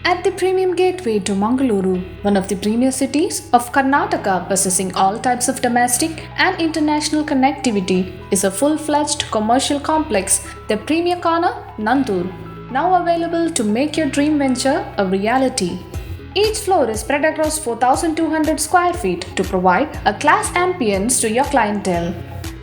At the premium gateway to Mangalore, one of the premier cities of Karnataka possessing all types of domestic and international connectivity, is a full-fledged commercial complex, the Premier Corner, Nantur, now available to make your dream venture a reality. Each floor is spread across 4,200 square feet to provide a class ambience to your clientele.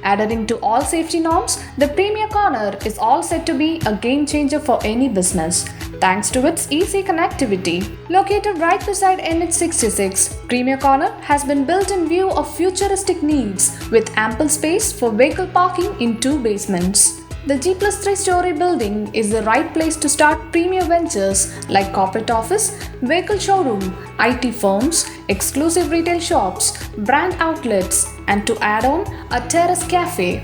Adhering to all safety norms, the Premier Corner is all set to be a game changer for any business, thanks to its easy connectivity. Located right beside NH66, Premier Corner has been built in view of futuristic needs with ample space for vehicle parking in two basements. The G+3 story building is the right place to start premier ventures like corporate office, vehicle showroom, IT firms, exclusive retail shops, brand outlets, and to add on, a terrace cafe.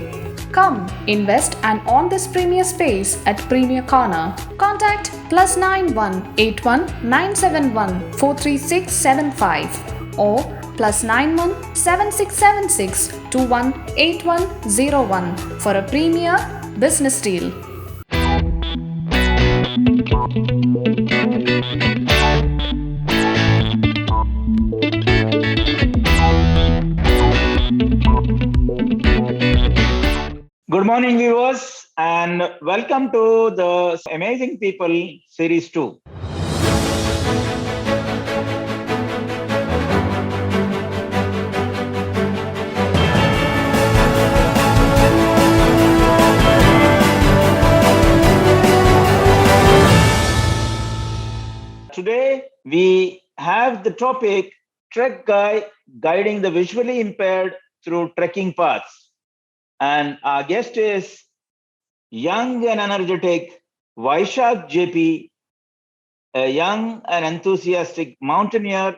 Come, invest and own this premier space at Premier Corner. Contact +9181 971 43675 or +91 7676 218101 for a premier business deal. Good morning, viewers, and welcome to the Amazing People Series 2. Today, we have the topic Trek Guy Guiding the Visually Impaired Through Trekking Paths. And our guest is young and energetic Vaishak J P, a young and enthusiastic mountaineer,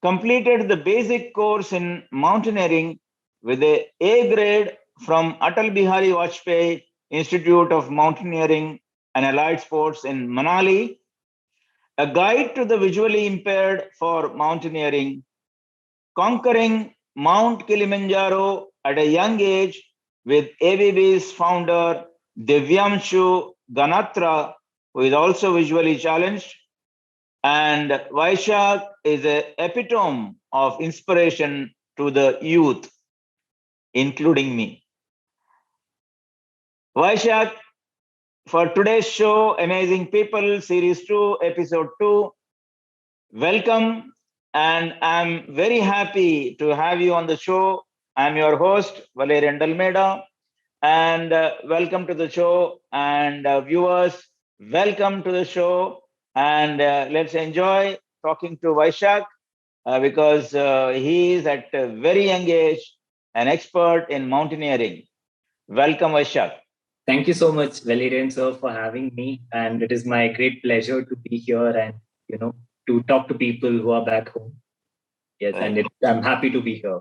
completed the basic course in mountaineering with a A grade from Atal Bihari Vajpayee Institute of Mountaineering and Allied Sports in Manali, a guide to the visually impaired for mountaineering, conquering Mount Kilimanjaro at a young age with ABB's founder Divyamshu Ganatra, who is also visually challenged. And Vaishak is an epitome of inspiration to the youth, including me. Vaishak, for today's show, Amazing People, Series 2, Episode 2, welcome. And I'm very happy to have you on the show. I'm your host, Valerian Dalmaida. And welcome to the show. And viewers, welcome to the show. And let's enjoy talking to Vaishak because he is at a very young age an expert in mountaineering. Welcome, Vaishak. Thank you so much, Valerian sir, for having me. And it is my great pleasure to be here and, to talk to people who are back home. Yes, right. And I'm happy to be here.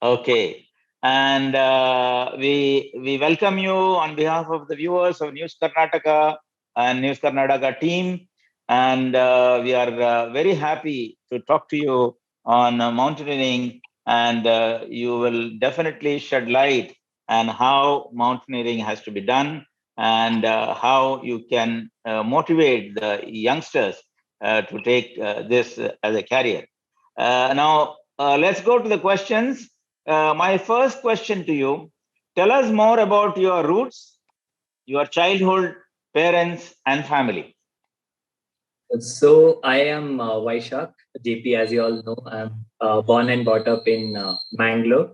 Okay. And we welcome you on behalf of the viewers of News Karnataka and News Karnataka team. And we are very happy to talk to you on mountaineering. And you will definitely shed light on how mountaineering has to be done and how you can motivate the youngsters to take this as a career. Now, let's go to the questions. My first question to you, tell us more about your roots, your childhood, parents, and family. So I am Vaishak J P, as you all know. I'm born and brought up in Bangalore.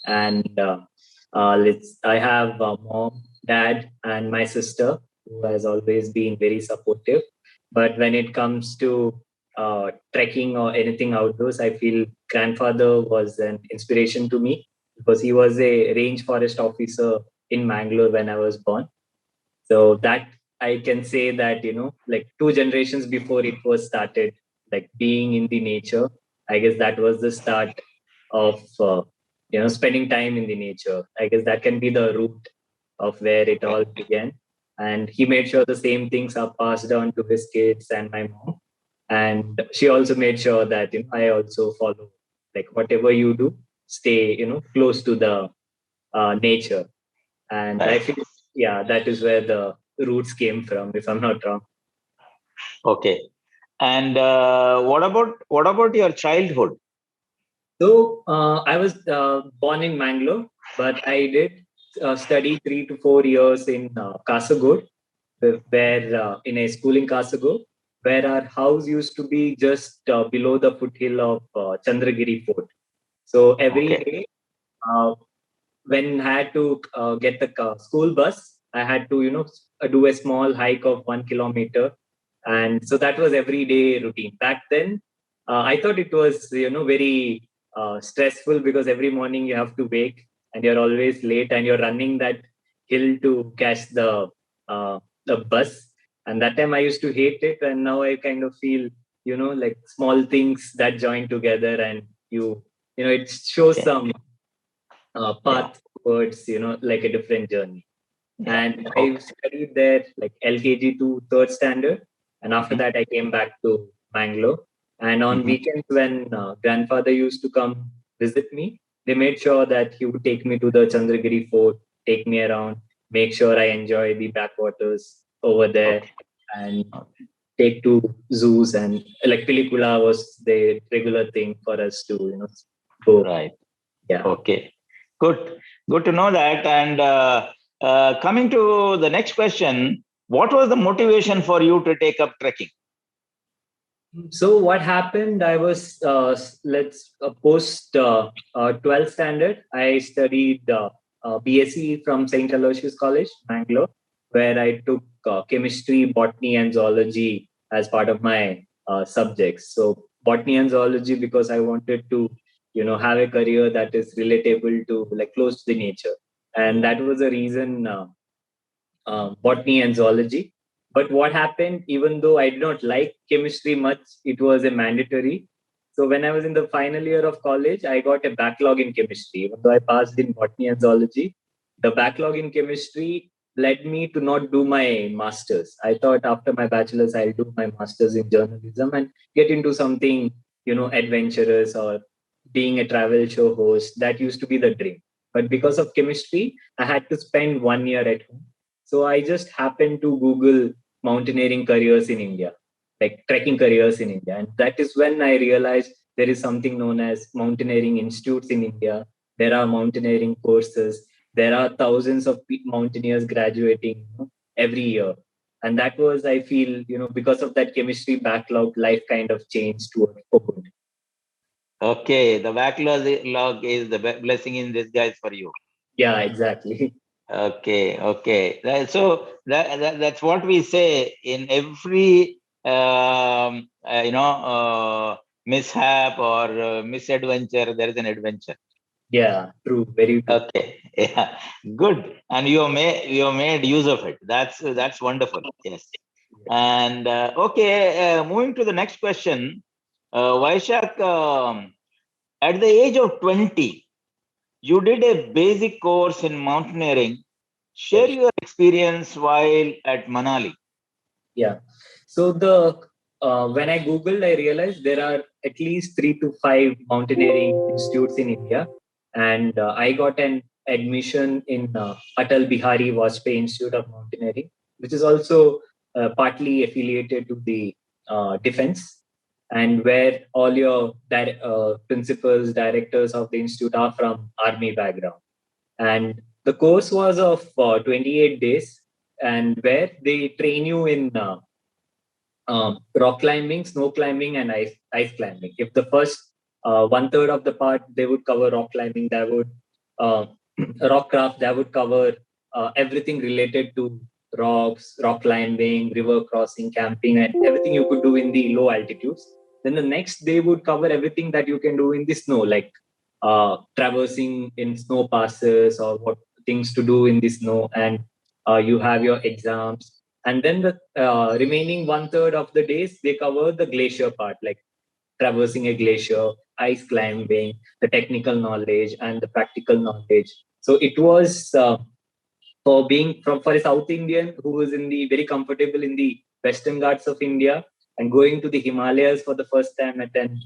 And I have a mom, dad, and my sister, who has always been very supportive. But when it comes to trekking or anything outdoors, I feel grandfather was an inspiration to me because he was a range forest officer in Mangalore when I was born. So that I can say that, like 2 generations before it was started, like being in the nature, I guess that was the start of, spending time in the nature. I guess that can be the root of where it all began. And he made sure the same things are passed on to his kids and my mom. And she also made sure that I also follow, like whatever you do, stay close to the nature. And I feel that is where the roots came from, if I'm not wrong. Okay. And what about your childhood? So I was born in Mangalore, but I did study 3 to 4 years in Kasagod, where in a school in Kasagod, where our house used to be just below the foothill of Chandragiri Fort. So every Okay. day, uh, when I had to get the school bus, I had to do a small hike of 1 kilometer, and so that was everyday routine. Back then, I thought it was very stressful because every morning you have to wake and you're always late and you're running that hill to catch uh, the bus. And that time I used to hate it, and now I kind of feel like small things that join together, and it shows Okay. some Yeah. path towards like a different journey. Yeah. And I Okay. studied there like LKG to third standard, and after Mhm. that I came back to Bangalore. And on Mhm. weekends, when grandfather used to come visit me, they made sure that he would take me to the Chandragiri Fort, take me around, make sure I enjoy the backwaters over there, Okay. and Okay. take to zoos. And like Pilikula was the regular thing for us to go. Right. Yeah. Okay. Good. Good to know that. And coming to the next question, what was the motivation for you to take up trekking? So what happened? I was let's post 12th standard. I studied BSc from St. Aloysius College, Bangalore, where I took chemistry, botany, and zoology as part of my subjects. So botany and zoology because I wanted to, have a career that is relatable to like close to the nature, and that was the reason. Botany and zoology. But what happened, even though I did not like chemistry much, it was a mandatory. So when I was in the final year of college, I got a backlog in chemistry. Even though I passed in botany and zoology, the backlog in chemistry led me to not do my master's. I thought after my bachelor's, I'll do my master's in journalism and get into something, adventurous or being a travel show host. That used to be the dream. But because of chemistry, I had to spend 1 year at home. So I just happened to Google mountaineering careers in India, like trekking careers in India. And that is when I realized there is something known as mountaineering institutes in India. There are mountaineering courses. There are thousands of mountaineers graduating every year. And that was, I feel, because of that chemistry backlog, life kind of changed for good. Okay, the backlog is the blessing in disguise for you. Yeah, exactly. Okay, okay. That's what we say in every mishap or misadventure. There is an adventure. Yeah, true. Very true. Okay, yeah, good. And you made use of it. That's wonderful. Yes. And okay, moving to the next question, Vaishak, at the age of 20, you did a basic course in mountaineering. Share Yes. your experience while at Manali. Yeah. So the when I Googled, I realized there are at least 3 to 5 mountaineering institutes in India, and I got an admission in Atal Bihari Vajpayee Institute of Mountaineering, which is also partly affiliated to the defense, and where all your principals, directors of the institute are from army background. And the course was of 28 days, and where they train you in rock climbing, snow climbing, and ice climbing. If the first 1/3 of the part they would cover rock climbing, that would uh, rock craft, that would cover everything related to rocks, rock climbing, river crossing, camping, and everything you could do in the low altitudes. Then the next day would cover everything that you can do in the snow, like traversing in snow passes or what things to do in the snow, and you have your exams. And then the remaining 1/3 of the days they cover the glacier part, like traversing a glacier, ice climbing, the technical knowledge and the practical knowledge. So it was for a South Indian who was in the very comfortable in the Western Ghats of India and going to the Himalayas for the first time at an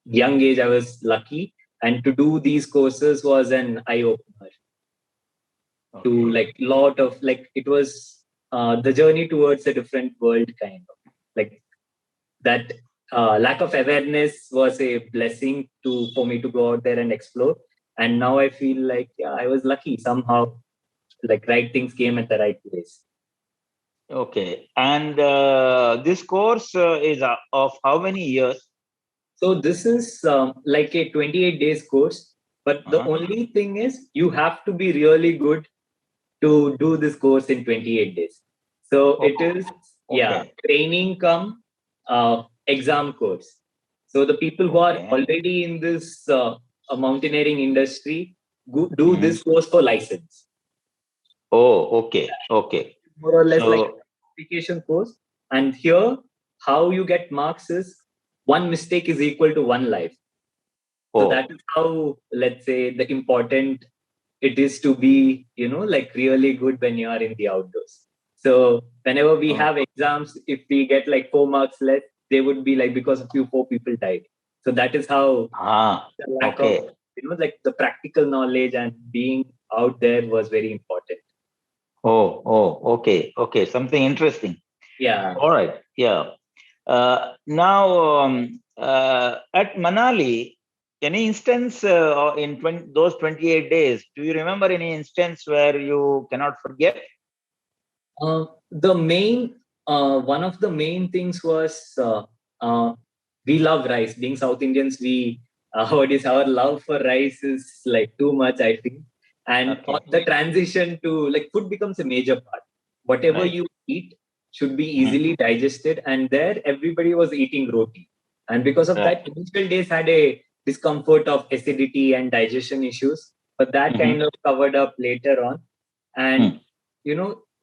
young age. I was lucky, and to do these courses was an eye opener to Okay. like lot of like it was the journey towards a different world kind of. like that lack of awareness was a blessing for me to go out there and explore. And now I feel like I was lucky somehow, like right things came at the right place. Okay. And this course is of how many years? So this is like a 28 days course, but the only thing is you have to be really good to do this course in 28 days. So it is training come exam course. So the people who are already in this mountaineering industry do this course for license. Oh, okay. Okay. More or less like a certification course. And here, how you get marks is one mistake is equal to one life. So that is how, let's say, the important it is to be, like really good when you are in the outdoors. So whenever we have exams, if we get like 4 marks less, they would be like because of you, 4 people died. So that is how the lack of, like the practical knowledge and being out there was very important. Okay. Okay. Something interesting. Yeah. All right. Yeah. Now, at Manali, any instance in those 28 days, do you remember any instance where you cannot forget? The main, one of the main things was we love rice. Being South Indians, what is our love for rice is like too much, I think. And the transition to like food becomes a major part. Whatever you eat should be easily digested. And there, everybody was eating roti. And because of that, initial days had a discomfort of acidity and digestion issues. But that kind of covered up later on. And,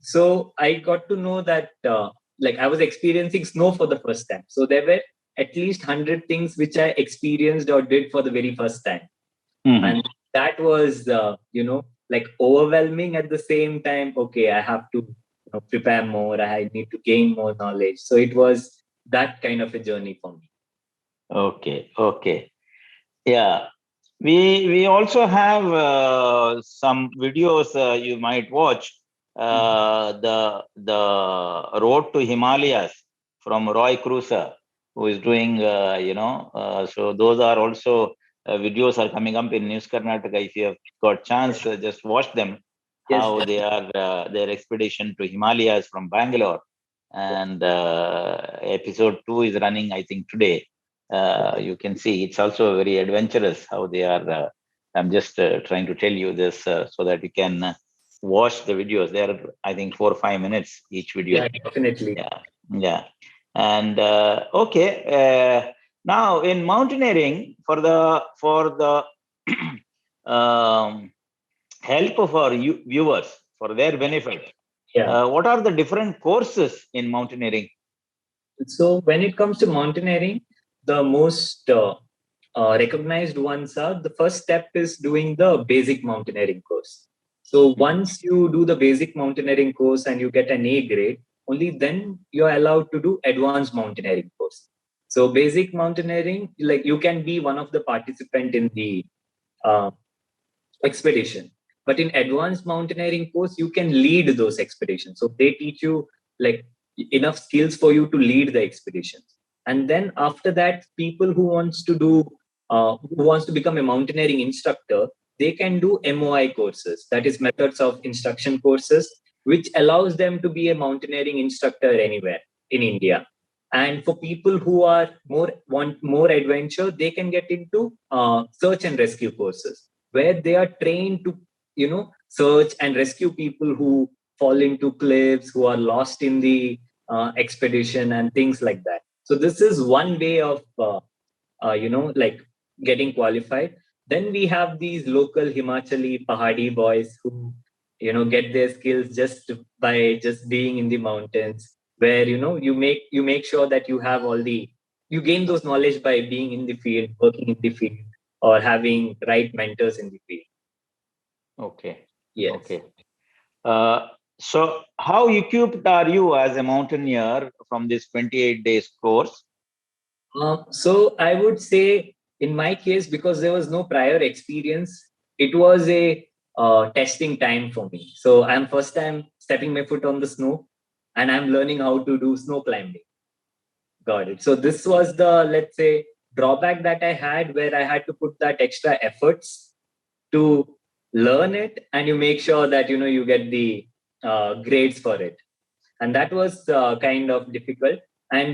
so I got to know that like I was experiencing snow for the first time. So there were at least 100 things which I experienced or did for the very first time. And that was, like overwhelming at the same time. Okay, I have to prepare more. I need to gain more knowledge. So it was that kind of a journey for me. Okay. Yeah. We also have some videos you might watch. The road to Himalayas from Roy Cruiser, who is doing so those are also videos are coming up in News Karnataka. If you have got chance, just watch them. How they are their expedition to Himalayas from Bangalore, and episode 2 is running, I think, today. You can see it's also very adventurous how they are. I'm just trying to tell you this so that you can watch the videos. They are, I think, 4 or 5 minutes each video. Yeah, definitely. Yeah. And now in mountaineering, for the help of our viewers, for their benefit, what are the different courses in mountaineering? So when it comes to mountaineering, the most recognized ones are, the first step is doing the basic mountaineering course. So once you do the basic mountaineering course and you get an A grade, only then you're allowed to do advanced mountaineering course. So basic mountaineering, like you can be one of the participant in the expedition. But in advanced mountaineering course, you can lead those expeditions. So they teach you like enough skills for you to lead the expeditions. And then after that, people who wants to become a mountaineering instructor, they can do MOI courses, that is methods of instruction courses, which allows them to be a mountaineering instructor anywhere in India. And for people who want more adventure, they can get into search and rescue courses, where they are trained to search and rescue people who fall into cliffs, who are lost in the expedition and things like that. So this is one way of like getting qualified. Then we have these local Himachali Pahadi boys who get their skills just by just being in the mountains, where you make sure that you gain those knowledge by being in the field, working in the field, or having right mentors in the field. Okay. Yes. Okay. So how equipped are you as a mountaineer from this 28 days course? So I would say in my case, because there was no prior experience, it was a testing time for me. So I'm first time stepping my foot on the snow, and I'm learning how to do snow climbing. Got it. So this was the, let's say, drawback that I had, where I had to put that extra efforts to learn it, and you make sure that you get the grades for it, and that was kind of difficult.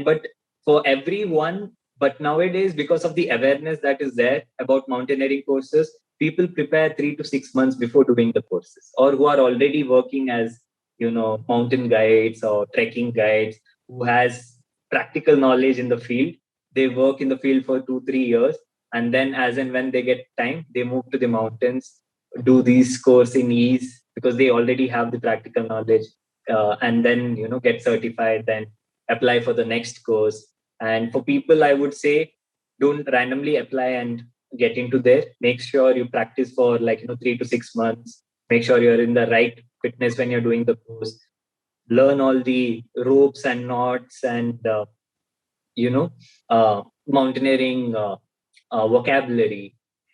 But for everyone, but nowadays, because of the awareness that is there about mountaineering courses, people prepare 3 to 6 months before doing the courses, or who are already working as mountain guides or trekking guides, who has practical knowledge in the field. They work in the field for 2-3 years, and then as and when they get time, they move to the mountains, do these course in ease because they already have the practical knowledge, and then get certified, then apply for the next course. And for people, I would say, don't randomly apply and get into there. Make sure you practice for 3 to 6 months. Make sure you're in the right fitness when you're doing the course. Learn all the ropes and knots and mountaineering vocabulary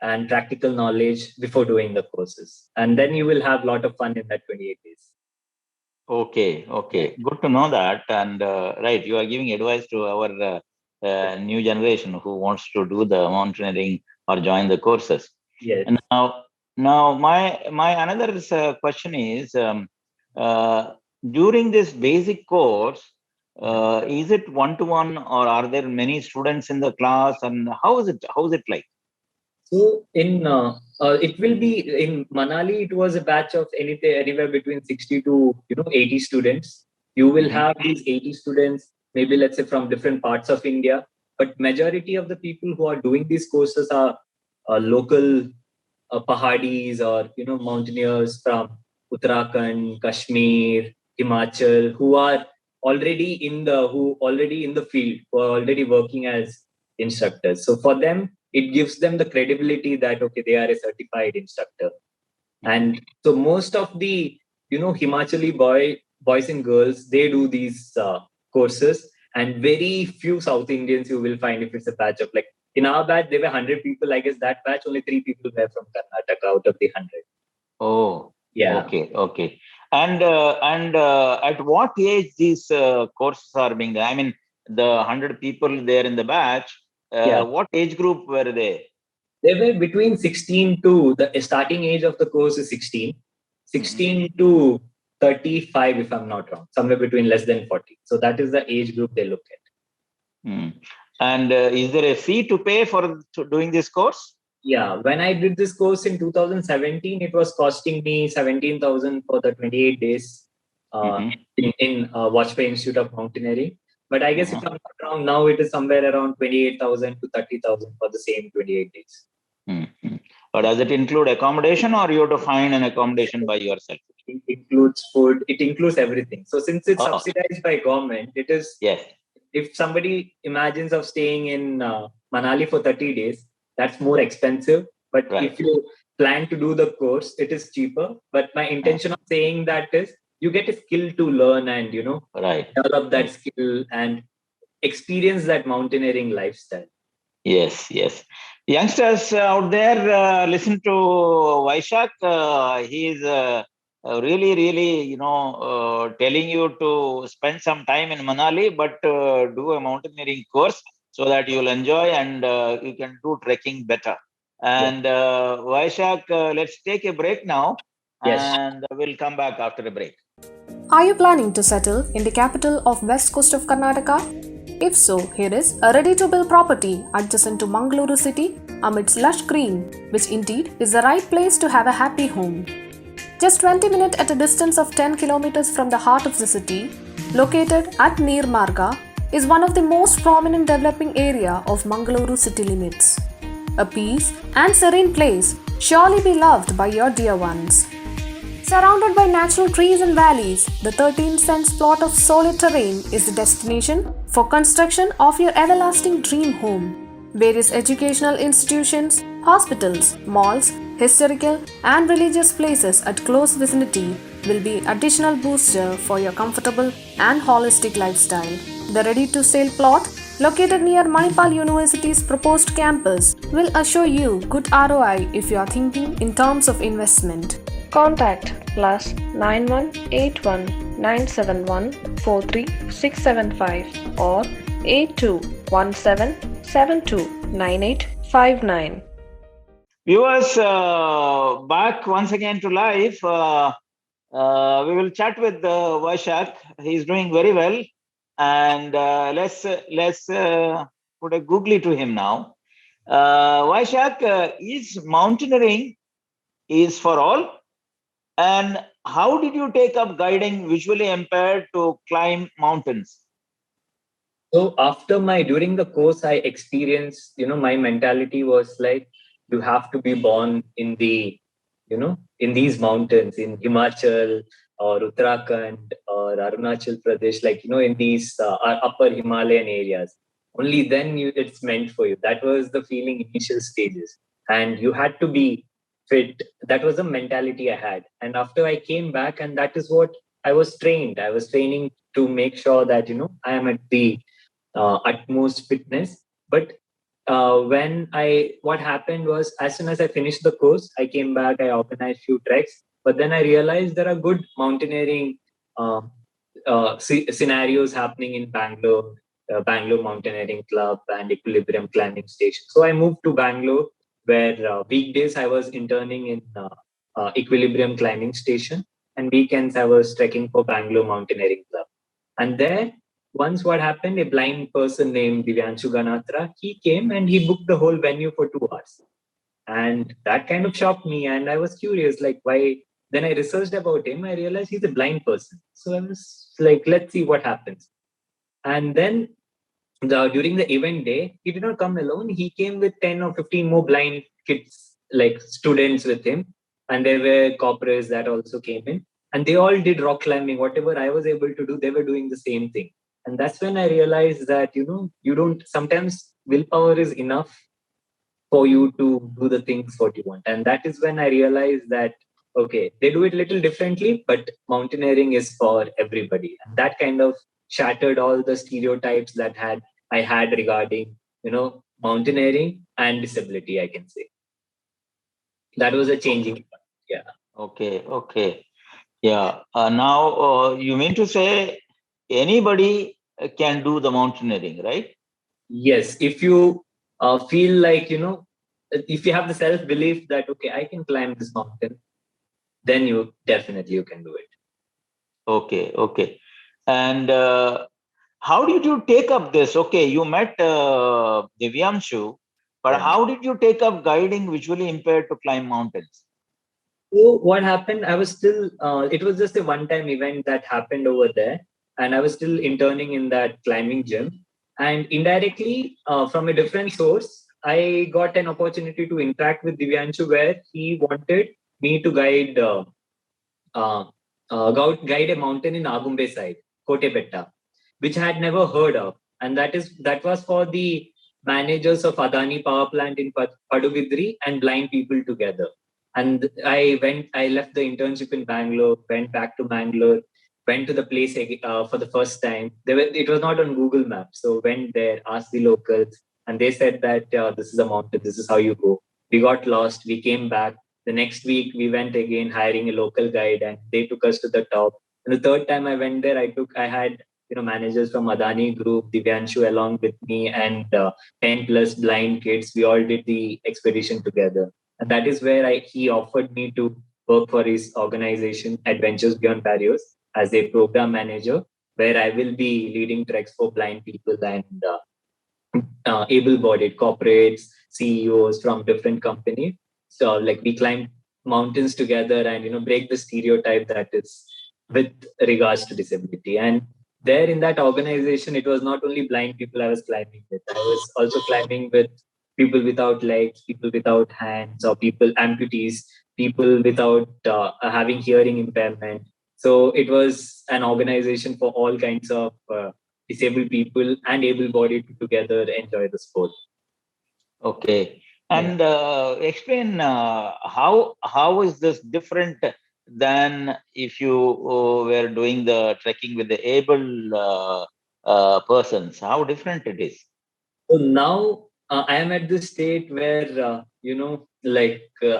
and practical knowledge before doing the courses, and then you will have a lot of fun in that 28 days. Okay, good to know that. And right, you are giving advice to our new generation who wants to do the mountaineering or join the courses. Yes. And now my another question is, during this basic course, is it one-to-one, or are there many students in the class, and how is it like? So in it will be in Manali. It was a batch of anywhere between 60 to 80 students. You will have these 80 students, maybe let's say from different parts of India, but majority of the people who are doing these courses are local pahadis or mountaineers from Uttarakhand, Kashmir, Himachal, who are already in the field, who are already working as instructors. So for them, it gives them the credibility that okay, they are a certified instructor. And so most of the Himachali boys and girls, they do these courses, and very few South Indians you will find. If it's a batch of in our batch there were 100 people, I guess that batch only 3 people were from Karnataka out of the 100. Oh, yeah. Okay. And at what age these courses are being done? I mean, the 100 people there in the batch, what age group were they? They were between 16 to the starting age of the course is 16 to 35, if I'm not wrong, somewhere between less than 40. So that is the age group they look at. And is there a fee to pay for doing this course? Yeah, when I did this course in 2017, it was costing me 17,000 for the 28 days in Vaishak Institute of Mountaineering. But I guess if I'm not wrong, now it is somewhere around 28,000 to 30,000 for the same 28 days. But does it include accommodation, or you have to find an accommodation by yourself? It includes food. It includes everything. So since it's subsidized by government, it is. Yes. If somebody imagines of staying in Manali for 30 days, that's more expensive. But if you plan to do the course, it is cheaper. But my intention of saying that is you get a skill to learn and, develop that skill and experience that mountaineering lifestyle. Yes. Youngsters out there, listen to Vaishak. He is really, telling you to spend some time in Manali, but do a mountaineering course so that you'll enjoy and you can do trekking better. And Vaishak, let's take a break now. Yes. And we'll come back after a break. Are you planning to settle in the capital of west coast of Karnataka? If so, here is a ready-to-build property adjacent to Mangalore city amidst lush green, which indeed is the right place to have a happy home. Just 20 minutes at a distance of 10 kilometers from the heart of the city, located at Neer Marga, is one of the most prominent developing area of Mangalore city limits. A peace and serene place, surely be loved by your dear ones. Surrounded by natural trees and valleys, the 13 cents plot of solid terrain is the destination for construction of your everlasting dream home. Various educational institutions, hospitals, malls, historical and religious places at close vicinity will be additional booster for your comfortable and holistic lifestyle. The ready-to-sale plot, located near Manipal University's proposed campus, will assure you good ROI if you are thinking in terms of investment. Contact +9181 971 43675 or 8217729859. Viewers, back once again to live. We will chat with Vaishak. He's doing very well, and let's put a googly to him now. Vaishak, is mountaineering is for all, and how did you take up guiding visually impaired to climb mountains? So during the course, I experienced, my mentality was like, you have to be born in in these mountains, in Himachal or Uttarakhand or Arunachal Pradesh, like, in these upper Himalayan areas. Only then it's meant for you. That was the feeling initial stages. And you had to be fit. That was the mentality I had. And after I came back, and that is what I was trained. I was training to make sure that, I am at the utmost fitness. But what happened was, as soon as I finished the course, I came back, I organized few treks, but then I realized there are good mountaineering scenarios happening in Bangalore, Bangalore Mountaineering Club and Equilibrium Climbing Station. So I moved to Bangalore, where weekdays I was interning in Equilibrium Climbing Station, and weekends I was trekking for Bangalore Mountaineering Club. And there, once what happened, a blind person named Divyanshu Ganatra, he came and he booked the whole venue for 2 hours. And that kind of shocked me. And I was curious, like, why? Then I researched about him. I realized he's a blind person. So I was like, let's see what happens. And then during the event day, he did not come alone. He came with 10 or 15 more blind kids, like students with him. And there were corporates that also came in. And they all did rock climbing. Whatever I was able to do, they were doing the same thing. And that's when I realized that, you don't, sometimes willpower is enough for you to do the things what you want. And that is when I realized that, okay, they do it a little differently, but mountaineering is for everybody. And that kind of shattered all the stereotypes that I had regarding, mountaineering and disability, I can say. That was a changing point. Yeah. Okay. Yeah. Now, you mean to say anybody can do the mountaineering, right? Yes. If you feel like, if you have the self-belief that, okay, I can climb this mountain, then you can do it. Okay. And how did you take up this? Okay, you met Divyanshu, but how did you take up guiding visually impaired to climb mountains? So what happened, I was still, it was just a one-time event that happened over there. And I was still interning in that climbing gym. And indirectly, from a different source, I got an opportunity to interact with Divyanshu, where he wanted me to guide a mountain in Agumbe side, Kotepetta, which I had never heard of. And that was for the managers of Adani power plant in Padubidri and blind people together. And I left the internship in Bangalore, went back to Bangalore, went to the place for the first time. It was not on Google Maps. So went there, asked the locals, and they said that this is a mountain, this is how you go. We got lost, we came back. The next week, we went again, hiring a local guide, and they took us to the top. And the third time I went there, I had managers from Adani Group, Divyanshu along with me, and 10 plus blind kids. We all did the expedition together. And that is where he offered me to work for his organization, Adventures Beyond Barriers, as a program manager, where I will be leading treks for blind people and able-bodied corporates, CEOs from different companies. So like we climb mountains together and break the stereotype that is with regards to disability. And there in that organization, it was not only blind people I was climbing with. I was also climbing with people without legs, people without hands, or people amputees, people without having hearing impairment. So it was an organization for all kinds of disabled people and able-bodied to together enjoy the sport. Okay. And explain how is this different than if you were doing the trekking with the able persons? How different it is? So now I am at this state where,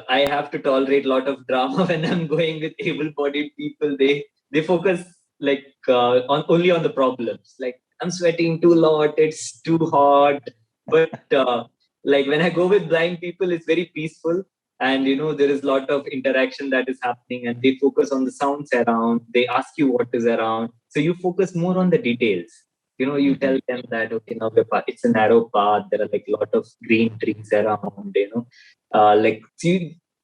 I have to tolerate a lot of drama when I'm going with able-bodied people. They focus only on the problems. Like I'm sweating too lot. It's too hot. But like when I go with blind people, it's very peaceful. And, there is a lot of interaction that is happening and they focus on the sounds around. They ask you what is around. So you focus more on the details. You tell them that, okay, now it's a narrow path. There are like a lot of green trees around,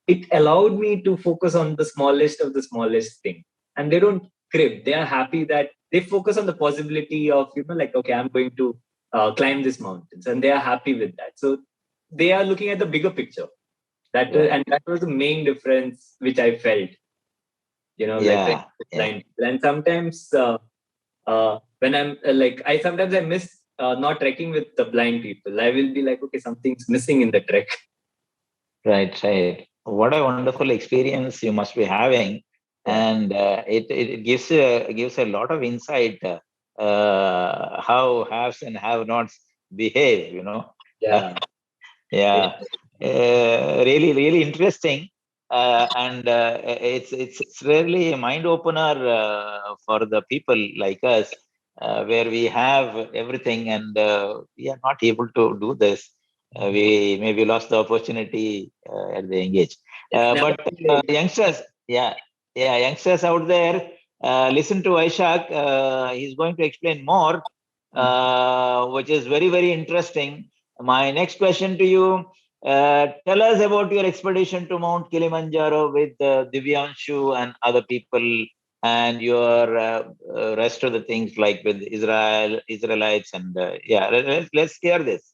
it allowed me to focus on the smallest of the smallest thing. And they don't crib. They are happy that they focus on the possibility of, like, okay, I'm going to climb these mountains, and they are happy with that. So they are looking at the bigger picture. And that was the main difference which I felt, like blind people. And sometimes when I'm I miss not trekking with the blind people. I will be like, okay, something's missing in the trek. Right. What a wonderful experience you must be having, and it gives a lot of insight how haves and have-nots behave. Really interesting, and it's really a mind opener for the people like us, where we have everything and we are not able to do this. We maybe lost the opportunity at the engage. But youngsters, youngsters out there, listen to Vaishak. He's going to explain more, which is very, very interesting. My next question to you, tell us about your expedition to Mount Kilimanjaro with Divyanshu and other people, and your rest of the things like with Israelites, and let's hear this.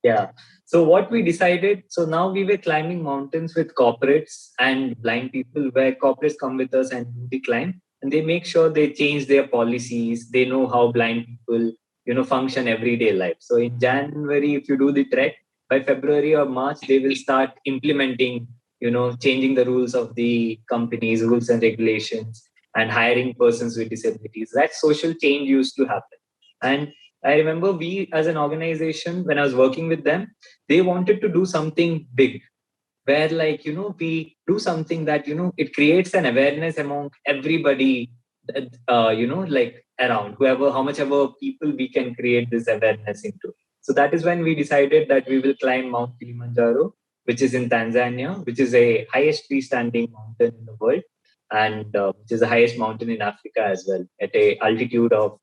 Yeah. So what we decided, so now we were climbing mountains with corporates and blind people, where corporates come with us and do the climb, and they make sure they change their policies. They know how blind people, function everyday life. So in January, if you do the trek, by February or March, they will start implementing, changing the rules of the companies, rules and regulations, and hiring persons with disabilities. That social change used to happen. And I remember we, as an organization, when I was working with them, they wanted to do something big, where we do something that, it creates an awareness among everybody, around how much ever people we can create this awareness into. So that is when we decided that we will climb Mount Kilimanjaro, which is in Tanzania, which is a highest freestanding mountain in the world, and which is the highest mountain in Africa as well, at a altitude of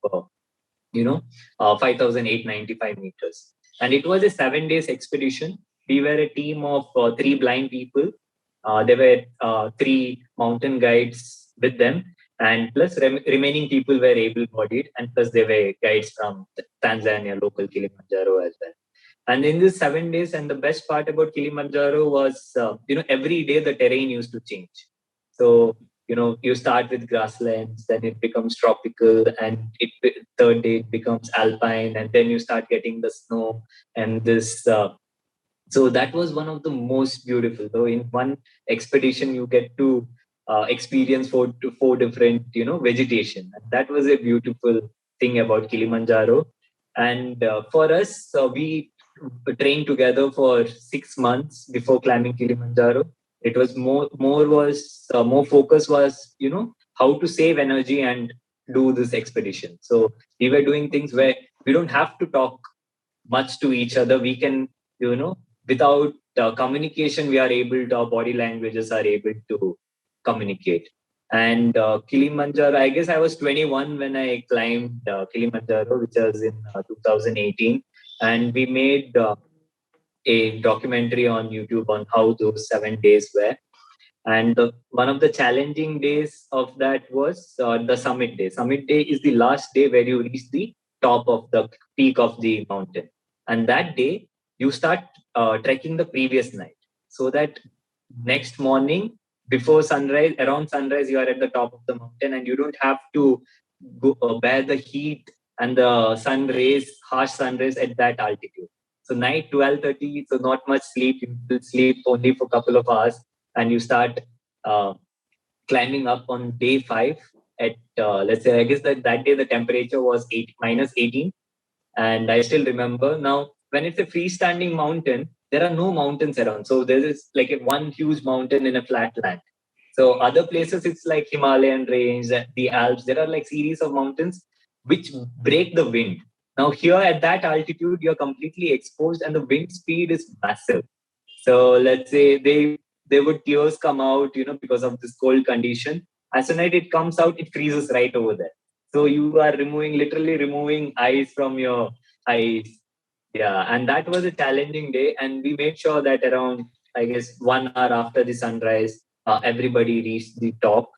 5,895 meters. And it was a 7 days expedition. We were a team of 3 blind people. There were 3 mountain guides with them, and plus remaining people were able-bodied, and plus they were guides from Tanzania, local Kilimanjaro as well. And in these 7 days, and the best part about Kilimanjaro was, every day the terrain used to change. So you start with grasslands, then it becomes tropical, and third day it becomes alpine, and then you start getting the snow and this. So that was one of the most beautiful. Though in one expedition you get to experience four different vegetation, and that was a beautiful thing about Kilimanjaro. And for us, we trained together for 6 months before climbing Kilimanjaro. It was more focus was, how to save energy and do this expedition. So we were doing things where we don't have to talk much to each other. We can, without communication, our body languages are able to communicate. And Kilimanjaro, I guess I was 21 when I climbed Kilimanjaro, which was in 2018. And we made a documentary on YouTube on how those 7 days were. And one of the challenging days of that was the summit day. Summit day is the last day where you reach the top of the peak of the mountain. And that day, you start trekking the previous night. So that next morning, before sunrise, around sunrise, you are at the top of the mountain, and you don't have to go, bear the heat and the harsh sun rays at that altitude. So night 12:30, so not much sleep. You will sleep only for a couple of hours, and you start climbing up on day 5 at, let's say, I guess that day the temperature was -18. And I still remember now, when it's a freestanding mountain, there are no mountains around. So there is like one huge mountain in a flat land. So other places, it's like Himalayan range, the Alps. There are like series of mountains which break the wind. Now here at that altitude, you're completely exposed and the wind speed is massive. So let's say there would tears come out, because of this cold condition. As soon as it comes out, it freezes right over there. So you are literally removing ice from your eyes. Yeah, and that was a challenging day. And we made sure that around, I guess, 1 hour after the sunrise, everybody reached the top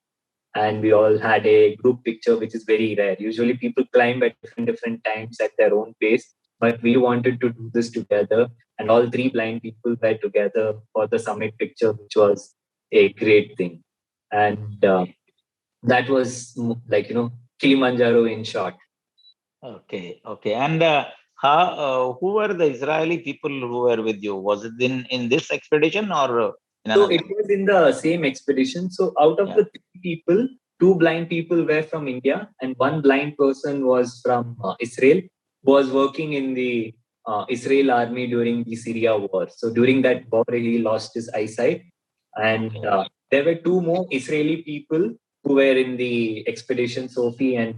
and we all had a group picture, which is very rare. Usually people climb at different times at their own pace, but we wanted to do this together, and all three blind people were together for the summit picture, which was a great thing. And that was Kilimanjaro in short. Okay. And who were the Israeli people who were with you? Was it in this expedition or in So another? it was in the same expedition. So out of the three people, two blind people were from India, and one blind person was from Israel, was working in the Israel army during the Syria war. So during that war, he lost his eyesight. And there were two more Israeli people who were in the expedition, Sophie and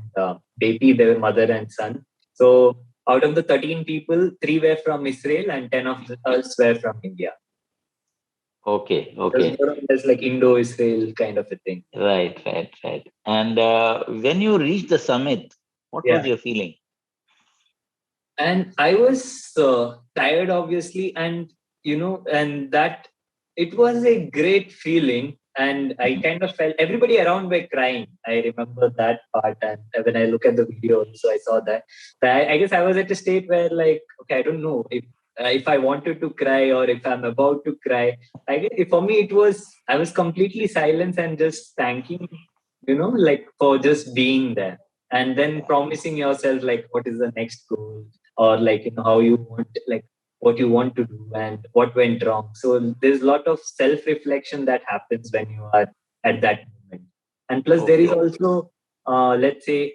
Baby. They were mother and son. So out of the 13 people, 3 were from Israel and 10 of us were from India. Okay. It's like Indo-Israel kind of a thing. Right. And when you reached the summit, what was your feeling? And I was tired, obviously, and and that it was a great feeling. And I kind of felt everybody around were crying. I remember that part, and when I look at the video, so I saw that. I guess I was at a state where, like, okay, I don't know if I wanted to cry or if I'm about to cry. I guess for me it was I was completely silent and just thanking, like for just being there, and then promising yourself like what is the next goal, or like how you want, like what you want to do and what went wrong. So there's a lot of self-reflection that happens when you are at that moment. And plus there is also let's say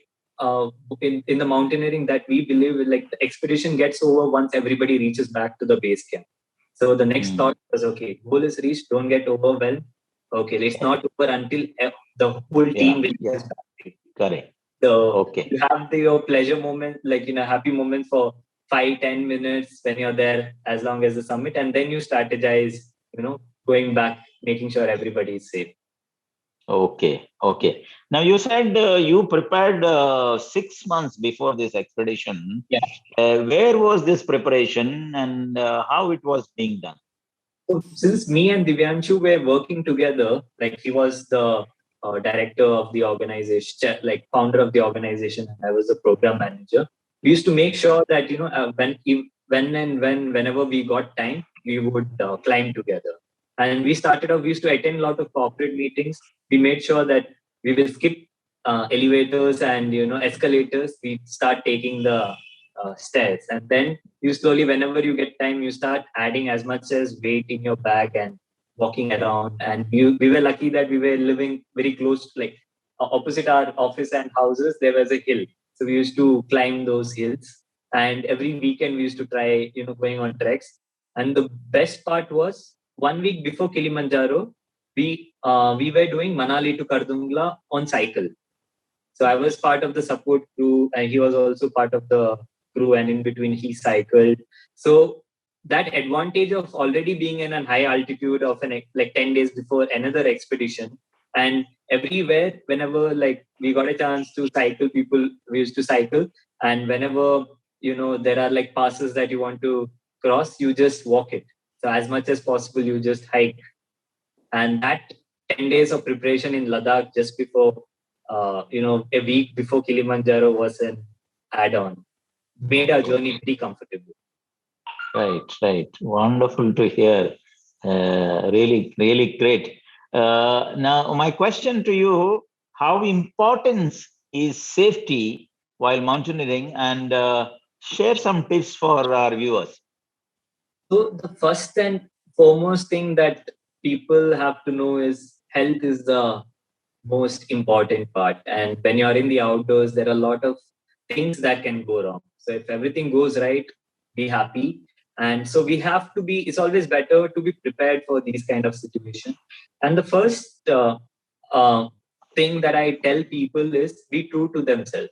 in the mountaineering that we believe like the expedition gets over once everybody reaches back to the base camp. So the next thought was, okay, goal is reached, don't get overwhelmed. Okay, it's not over until the whole team reaches back. Correct. So you have your pleasure moment, like happy moment for 5-10 minutes when you're there, as long as the summit, and then you strategize, going back, making sure everybody is safe. Okay. Now you said you prepared 6 months before this expedition. Yeah. Where was this preparation and how it was being done? So since me and Divyanshu were working together, like he was the director of the organization, like founder of the organization, and I was the program manager. We used to make sure that whenever we got time, we would climb together. And we started off. We used to attend a lot of corporate meetings. We made sure that we will skip elevators and escalators. We start taking the stairs, and then you slowly, whenever you get time, you start adding as much as weight in your bag and walking around. And we were lucky that we were living very close, like opposite our office and houses there was a hill, so we used to climb those hills, and every weekend we used to try going on treks. And the best part was 1 week before Kilimanjaro, we were doing Manali to Kardungla on cycle. So I was part of the support crew, and he was also part of the crew, and in between he cycled. So that advantage of already being in a high altitude of like 10 days before another expedition, and everywhere, whenever like we got a chance to cycle, we used to cycle. And whenever there are like passes that you want to cross, you just walk it. So as much as possible, you just hike. And that 10 days of preparation in Ladakh just before a week before Kilimanjaro was an add-on, made our journey pretty comfortable. Right. Wonderful to hear. Really great. Now, my question to you: how important is safety while mountaineering? And share some tips for our viewers. So the first and foremost thing that people have to know is health is the most important part. And when you're in the outdoors, there are a lot of things that can go wrong. So if everything goes right, be happy. And so we have to be, it's always better to be prepared for these kind of situations. And the first thing that I tell people is be true to themselves.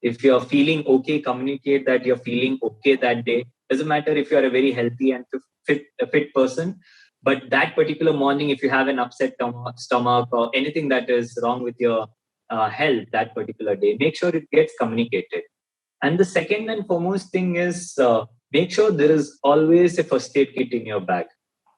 If you're feeling okay, communicate that you're feeling okay that day. Doesn't matter if you're a very healthy and fit person, but that particular morning, if you have an upset stomach or anything that is wrong with your health that particular day, make sure it gets communicated. And the second and foremost thing is make sure there is always a first aid kit in your bag.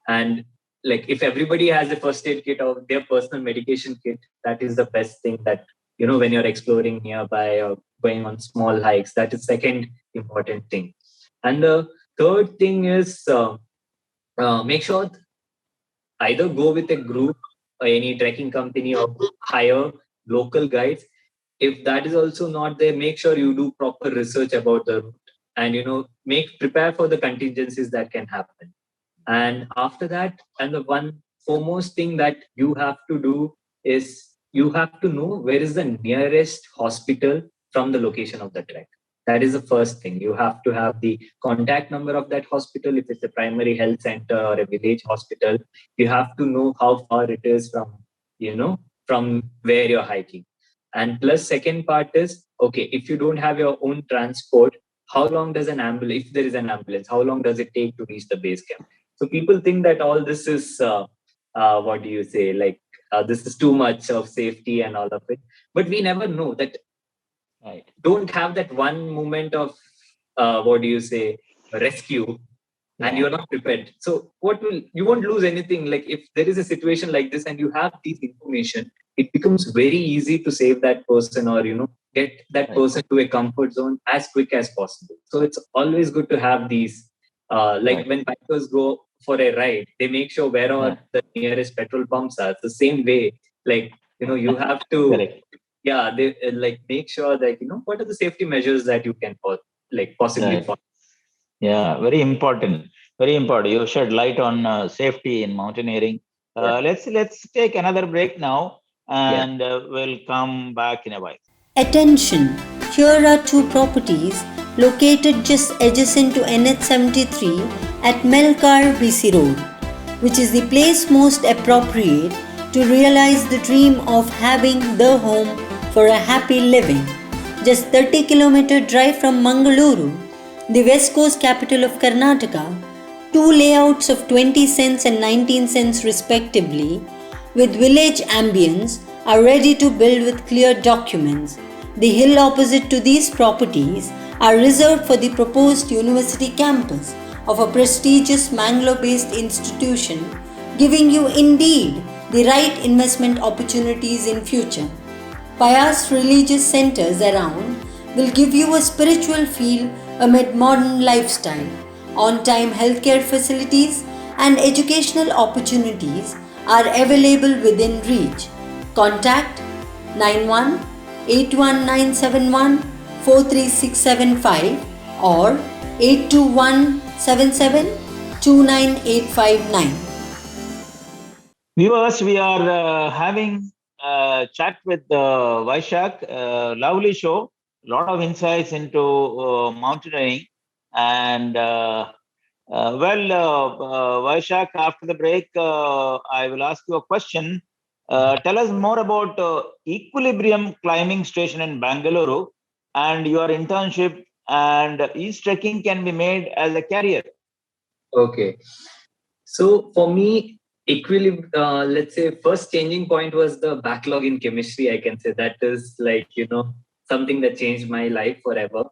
And like if everybody has a first aid kit or their personal medication kit, that is the best thing that, when you're exploring nearby or going on small hikes, that is second important thing. And the third thing is make sure either go with a group or any trekking company or hire local guides. If that is also not there, make sure you do proper research about the route and prepare for the contingencies that can happen. And after that, and the one foremost thing that you have to do is you have to know where is the nearest hospital from the location of the trek. That is the first thing. You have to have the contact number of that hospital. If it's a primary health center or a village hospital, you have to know how far it is from where you're hiking. And plus second part is, okay, if you don't have your own transport, how long does an ambulance, if there is an ambulance, how long does it take to reach the base camp? So people think that all this is, this is too much of safety and all of it. But we never know that. Right. Don't have that one moment of, rescue, and you're not prepared. So you won't lose anything. Like if there is a situation like this and you have this information, it becomes very easy to save that person or, get that person to a comfort zone as quick as possible. So it's always good to have these, when bikers go for a ride, they make sure where are the nearest petrol pumps are. It's the same way, you have to, they make sure that, what are the safety measures that you can possibly follow. Yeah, very important. Very important. You shed light on safety in mountaineering. Let's take another break now, and we'll come back in a while. Attention! Here are two properties located just adjacent to NH 73 at Melkar BC Road, which is the place most appropriate to realize the dream of having the home for a happy living. Just 30-kilometer drive from Mangalore, the west coast capital of Karnataka, two layouts of 20 cents and 19 cents respectively, with village ambience, are ready to build with clear documents. The hill opposite to these properties are reserved for the proposed university campus of a prestigious Mangalore-based institution, giving you indeed the right investment opportunities in future. Pious religious centers around will give you a spiritual feel amid modern lifestyle. On-time healthcare facilities and educational opportunities are available within reach. Contact 91-81971-43675 or 821-77-29859. Viewers, we are having a chat with Vaishak. Lovely show. A lot of insights into mountaineering. And Vaishak, after the break, I will ask you a question. Tell us more about Equilibrium Climbing Station in Bangalore and your internship, and each trekking can be made as a career. Okay. So for me, let's say first changing point was the backlog in chemistry. I can say that is something that changed my life forever.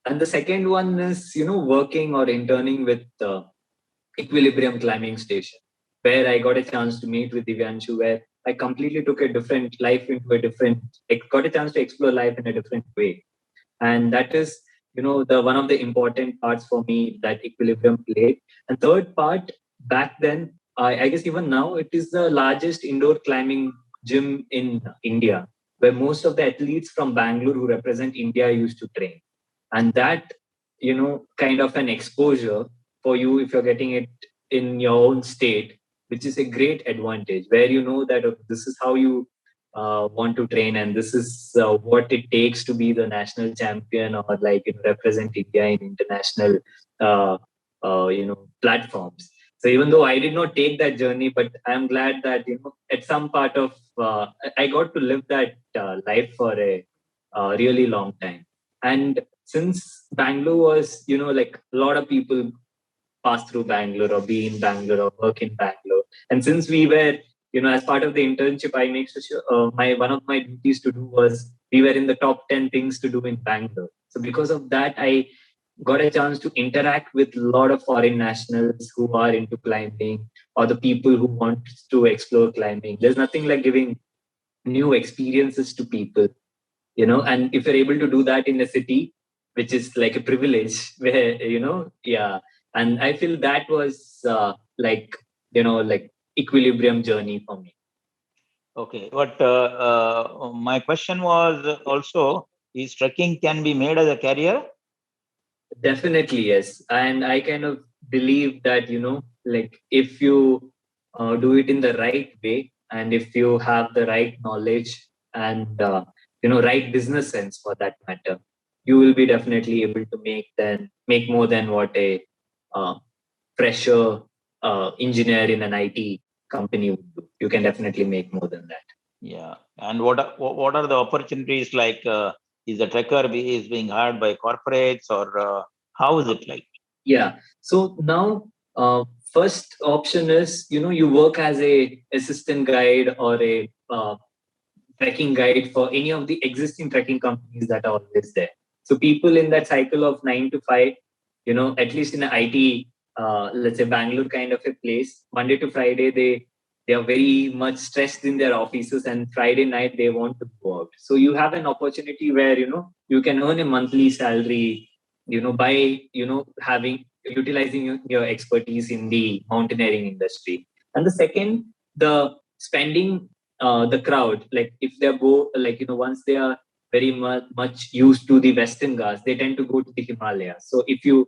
And the second one is, working or interning with Equilibrium Climbing Station, where I got a chance to meet with Divyanshu, where I completely took a different life got a chance to explore life in a different way. And that is, one of the important parts for me that Equilibrium played. And third part, back then, I guess even now, it is the largest indoor climbing gym in India, where most of the athletes from Bangalore who represent India used to train. And that, kind of an exposure for you if you're getting it in your own state, which is a great advantage, where that this is how you want to train, and this is what it takes to be the national champion or represent India in international platforms. So even though I did not take that journey, but I'm glad that at some part of I got to live that life for a really long time. And since Bangalore was, like a lot of people pass through Bangalore or be in Bangalore or work in Bangalore. And since we were, as part of the internship, I make sure one of my duties to do was we were in the top 10 things to do in Bangalore. So because of that, I got a chance to interact with a lot of foreign nationals who are into climbing or the people who want to explore climbing. There's nothing like giving new experiences to people, and if you're able to do that in a city, which is like a privilege where, and I feel that was like equilibrium journey for me. Okay, but my question was also, is trekking can be made as a career? Definitely, yes. And I kind of believe that, like if you do it in the right way, and if you have the right knowledge and, right business sense for that matter, you will be definitely able to make more than what a fresher engineer in an IT company would do. You can definitely make more than that. Yeah. And what are the opportunities like? Is the trekker is being hired by corporates, or how is it like? Yeah. So now, first option is, you work as a assistant guide or a trekking guide for any of the existing trekking companies that are always there. So people in that cycle of 9 to 5, at least in an IT, let's say Bangalore kind of a place, Monday to Friday, they are very much stressed in their offices, and Friday night they want to go out. So you have an opportunity where, you can earn a monthly salary, by, utilizing your expertise in the mountaineering industry. And the second, the spending the crowd, like if they go, like, once they are very much used to the Western Ghats, they tend to go to the Himalayas. So if you,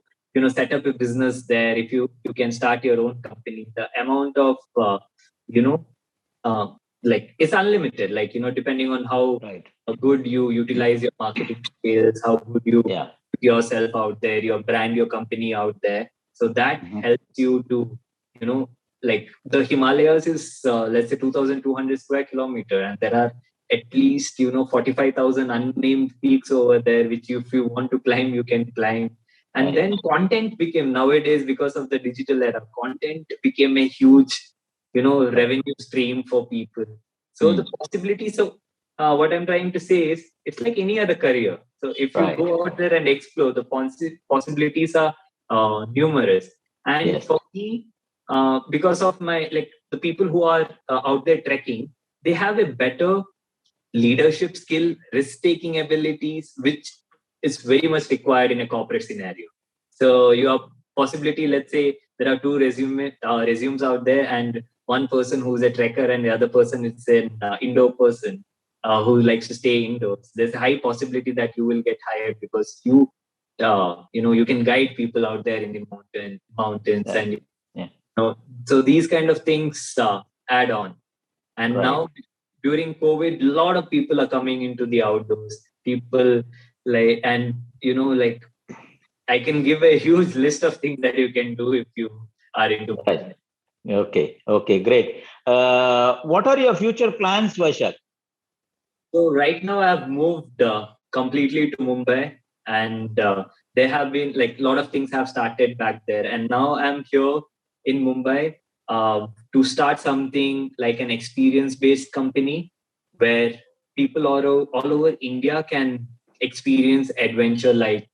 set up a business there, if you can start your own company, the amount of, like it's unlimited, like, depending on how good you utilize your marketing skills, how good you put yourself out there, your brand, your company out there. So that helps you to, like the Himalayas is, let's say 2,200 square kilometer, and there are at least, 45,000 unnamed peaks over there, which if you want to climb, you can climb. And then content became, nowadays, because of the digital era, content became a huge, revenue stream for people. So the possibilities of what I'm trying to say is, it's like any other career. So if you go out there and explore, the possibilities are numerous. And for me, because of my, like the people who are out there trekking, they have a better leadership skill, risk-taking abilities, which is very much required in a corporate scenario. So your possibility, let's say there are two resumes out there, and one person who's a trekker and the other person is an indoor person who likes to stay indoors. There's a high possibility that you will get hired because you can guide people out there in the mountains, and so these kind of things add on. And now during COVID, a lot of people are coming into the outdoors. People like, and like I can give a huge list of things that you can do if you are into. Okay, great. What are your future plans, Vaishak? So right now I've moved completely to Mumbai, and there have been like a lot of things have started back there, and now I'm here in Mumbai to start something like an experience-based company where people all over India can experience adventure like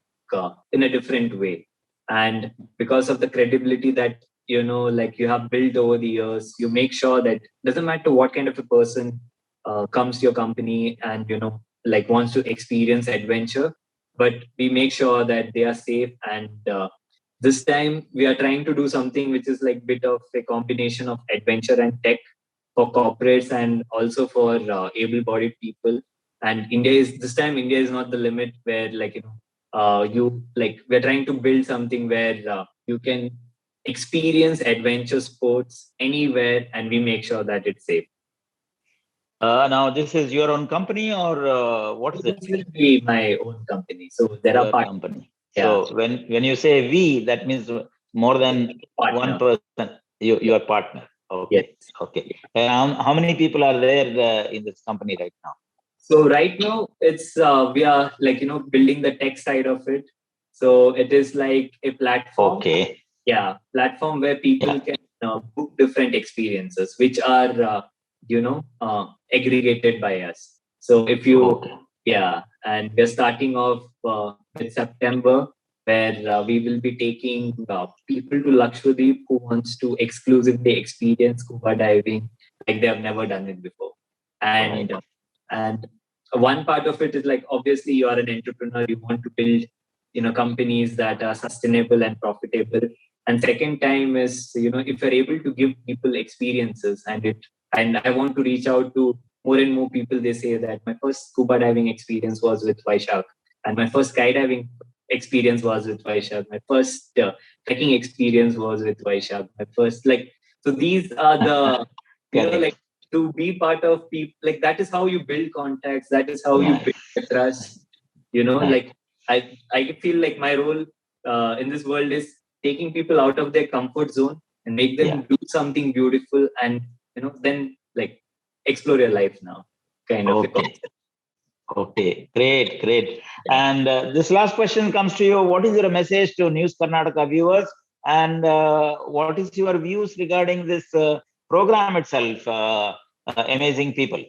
in a different way. And because of the credibility that like you have built over the years, you make sure that doesn't matter what kind of a person comes to your company and like wants to experience adventure, but we make sure that they are safe. And this time we are trying to do something which is like bit of a combination of adventure and tech for corporates and also for able-bodied people. And India is not the limit where like we're trying to build something where you can experience adventure sports anywhere, and we make sure that it's safe. Now, this is your own company, or what is it? This will be my own company. So there are company. Yeah. So when you say we, that means more than one person. Your partner. Okay. Yes. Okay. And how many people are there in this company right now? So right now it's we are like building the tech side of it. So it is like a platform. Okay. Yeah, platform where people can book different experiences, which are aggregated by us. So if you and we're starting off with September, where we will be taking people to Lakshadweep who wants to exclusively experience scuba diving like they have never done it before. And one part of it is like, obviously you are an entrepreneur, you want to build companies that are sustainable and profitable. And second time is if you're able to give people experiences, and I want to reach out to more and more people. They say that my first scuba diving experience was with Vaishak, and my first skydiving experience was with Vaishak, my first trekking experience was with Vaishak, my first so these are the to be part of people, like that is how you build contacts, that is how you build the trust. Like I feel like my role in this world is taking people out of their comfort zone and make them do something beautiful, and then like explore your life now, kind of. Okay, great. And this last question comes to you. What is your message to News Karnataka viewers, and what is your views regarding this program itself? Amazing people.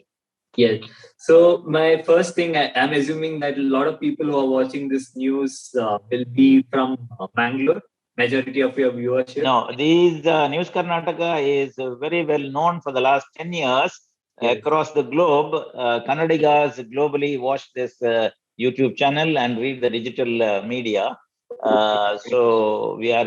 Yes. So my first thing, I'm assuming that a lot of people who are watching this news will be from Bangalore. Majority of your viewership. No, these News Karnataka is very well known for the last 10 years across the globe. Kannadigas globally watch this YouTube channel and read the digital media. So we are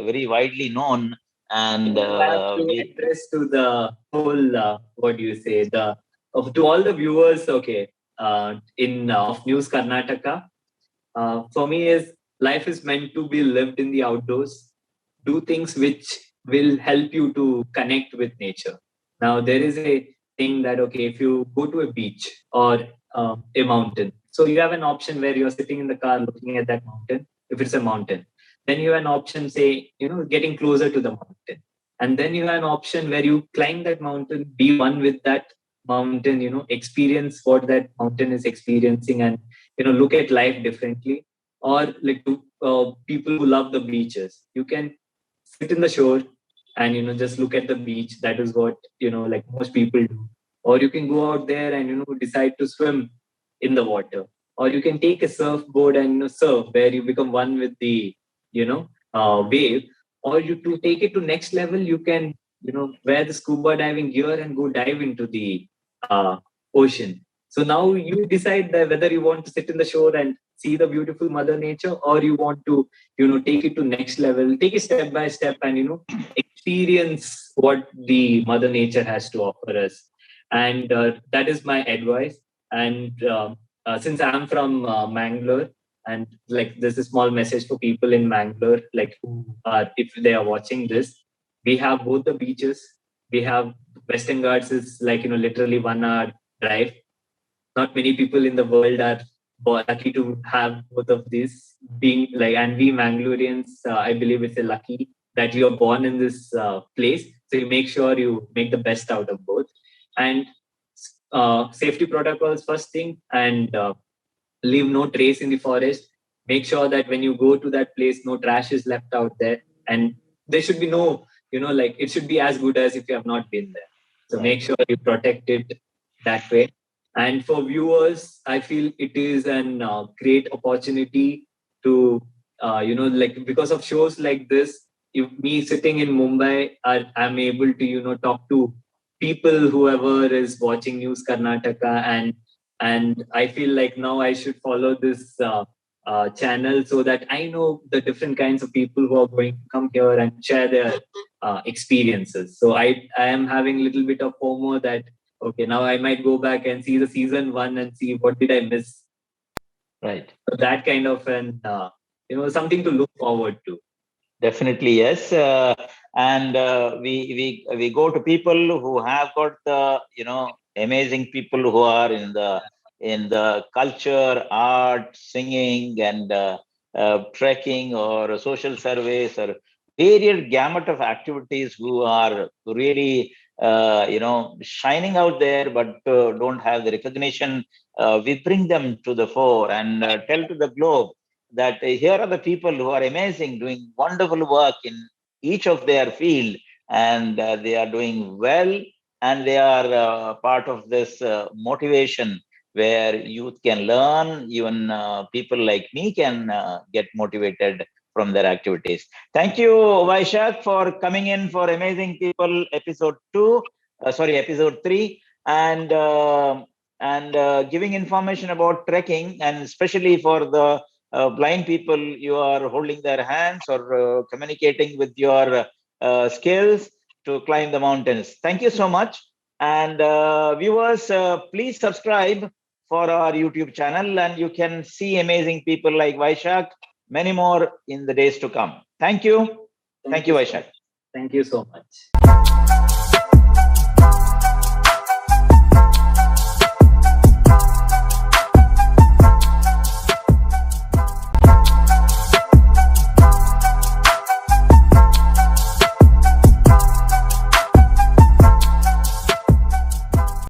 very widely known, and we address to the whole what do you say, to all the viewers, okay, in of News Karnataka. For me, is life is meant to be lived in the outdoors. Do things which will help you to connect with nature. Now there is a thing that, okay, if you go to a beach or a mountain, so you have an option where you're sitting in the car looking at that mountain. If it's a mountain, then you have an option, say, getting closer to the mountain. And then you have an option where you climb that mountain, be one with that mountain, experience what that mountain is experiencing, and look at life differently. Or like to people who love the beaches, you can sit in the shore and just look at the beach. That is what like most people do. Or you can go out there and decide to swim in the water. Or you can take a surfboard and surf, where you become one with the wave. Or you to take it to next level, you can wear the scuba diving gear and go dive into the ocean. So now you decide that whether you want to sit in the shore and see the beautiful mother nature, or you want to take it to next level, take it step by step, and experience what the mother nature has to offer us. And that is my advice. And since I'm from Mangalore, and like there's a small message for people in Mangalore, like who are, if they are watching this, we have both the beaches. We have Western Ghats is like literally 1 hour drive. Not many people in the world are lucky to have both of these. Being like, and we Mangaloreans, I believe it's a lucky that you are born in this place. So you make sure you make the best out of both. And safety protocols first thing, and leave no trace in the forest. Make sure that when you go to that place, no trash is left out there, and there should be no, like it should be as good as if you have not been there. So make sure you protect it that way. And for viewers, I feel it is an great opportunity to, like because of shows like this, if me sitting in Mumbai, I'm able to, talk to people, whoever is watching News Karnataka, and I feel like now I should follow this channel, so that I know the different kinds of people who are going to come here and share their experiences. So I am having a little bit of FOMO that, okay, now I might go back and see the season 1 and see what did I miss. Right. So that kind of an, something to look forward to. Definitely, yes. And we go to people who have got the, amazing people who are in the culture, art, singing, and trekking, or social service, or varied gamut of activities, who are really shining out there, but don't have the recognition we bring them to the fore and tell to the globe that here are the people who are amazing, doing wonderful work in each of their field, and they are doing well, and they are part of this motivation where youth can learn, even people like me can get motivated from their activities. Thank you, Vaishak, for coming in for Amazing People episode 3, and giving information about trekking, and especially for the blind people, you are holding their hands or communicating with your skills to climb the mountains. Thank you so much. And viewers, please subscribe for our YouTube channel, and you can see amazing people like Vaishak, many more in the days to come. Thank you. Thank you, Vaishak. Thank you so much.